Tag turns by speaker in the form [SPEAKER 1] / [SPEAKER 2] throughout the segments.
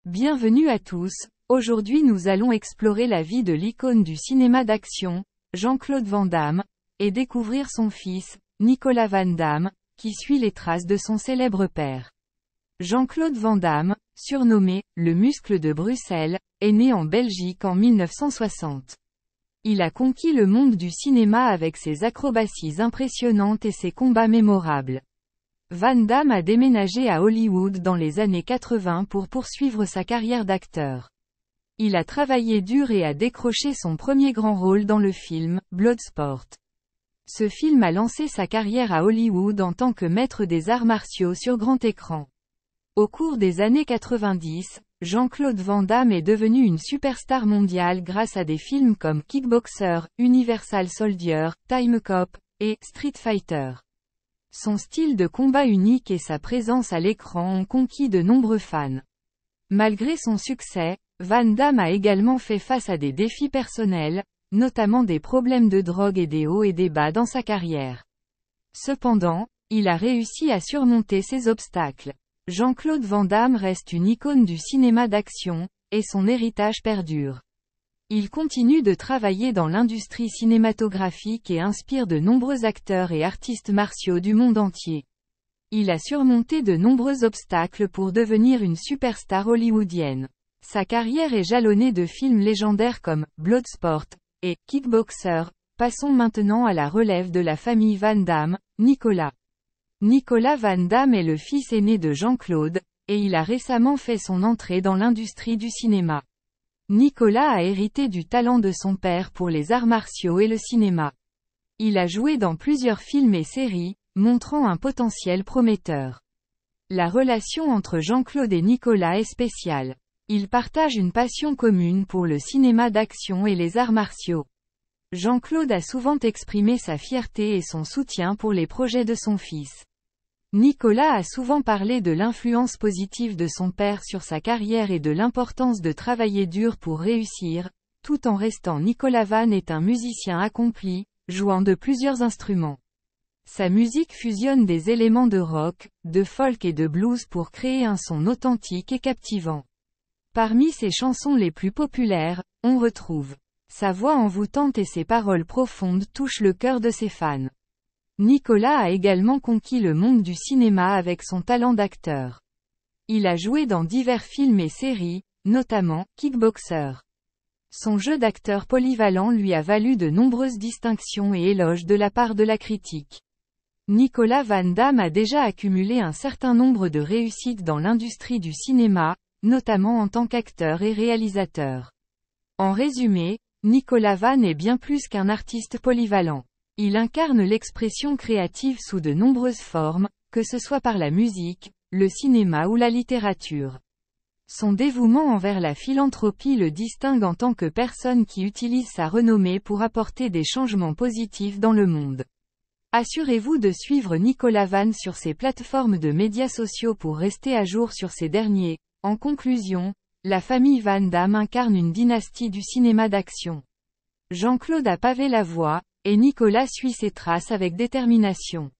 [SPEAKER 1] Bienvenue à tous, aujourd'hui nous allons explorer la vie de l'icône du cinéma d'action, Jean-Claude Van Damme, et découvrir son fils, Nicolas Van Damme, qui suit les traces de son célèbre père. Jean-Claude Van Damme, surnommé « le muscle de Bruxelles », est né en Belgique en 1960. Il a conquis le monde du cinéma avec ses acrobaties impressionnantes et ses combats mémorables. Van Damme a déménagé à Hollywood dans les années 80 pour poursuivre sa carrière d'acteur. Il a travaillé dur et a décroché son premier grand rôle dans le film « Bloodsport ». Ce film a lancé sa carrière à Hollywood en tant que maître des arts martiaux sur grand écran. Au cours des années 90, Jean-Claude Van Damme est devenu une superstar mondiale grâce à des films comme Kickboxer, Universal Soldier, Time Cop, et Street Fighter. Son style de combat unique et sa présence à l'écran ont conquis de nombreux fans. Malgré son succès, Van Damme a également fait face à des défis personnels, notamment des problèmes de drogue et des hauts et des bas dans sa carrière. Cependant, il a réussi à surmonter ces obstacles. Jean-Claude Van Damme reste une icône du cinéma d'action, et son héritage perdure. Il continue de travailler dans l'industrie cinématographique et inspire de nombreux acteurs et artistes martiaux du monde entier. Il a surmonté de nombreux obstacles pour devenir une superstar hollywoodienne. Sa carrière est jalonnée de films légendaires comme Bloodsport et Kickboxer. Passons maintenant à la relève de la famille Van Damme, Nicolas. Nicolas Van Damme est le fils aîné de Jean-Claude, et il a récemment fait son entrée dans l'industrie du cinéma. Nicolas a hérité du talent de son père pour les arts martiaux et le cinéma. Il a joué dans plusieurs films et séries, montrant un potentiel prometteur. La relation entre Jean-Claude et Nicolas est spéciale. Ils partagent une passion commune pour le cinéma d'action et les arts martiaux. Jean-Claude a souvent exprimé sa fierté et son soutien pour les projets de son fils. Nicolas a souvent parlé de l'influence positive de son père sur sa carrière et de l'importance de travailler dur pour réussir, tout en restant. Nicolas Van est un musicien accompli, jouant de plusieurs instruments. Sa musique fusionne des éléments de rock, de folk et de blues pour créer un son authentique et captivant. Parmi ses chansons les plus populaires, on retrouve sa voix envoûtante et ses paroles profondes touchent le cœur de ses fans. Nicolas a également conquis le monde du cinéma avec son talent d'acteur. Il a joué dans divers films et séries, notamment Kickboxer. Son jeu d'acteur polyvalent lui a valu de nombreuses distinctions et éloges de la part de la critique. Nicolas Van Damme a déjà accumulé un certain nombre de réussites dans l'industrie du cinéma, notamment en tant qu'acteur et réalisateur. En résumé, Nicolas Van est bien plus qu'un artiste polyvalent. Il incarne l'expression créative sous de nombreuses formes, que ce soit par la musique, le cinéma ou la littérature. Son dévouement envers la philanthropie le distingue en tant que personne qui utilise sa renommée pour apporter des changements positifs dans le monde. Assurez-vous de suivre Nicolas Van sur ses plateformes de médias sociaux pour rester à jour sur ces derniers. En conclusion, la famille Van Damme incarne une dynastie du cinéma d'action. Jean-Claude a pavé la voie, et Nicolas suit ses traces avec détermination.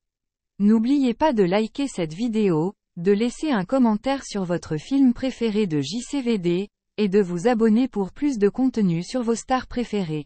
[SPEAKER 1] N'oubliez pas de liker cette vidéo, de laisser un commentaire sur votre film préféré de JCVD, et de vous abonner pour plus de contenu sur vos stars préférées.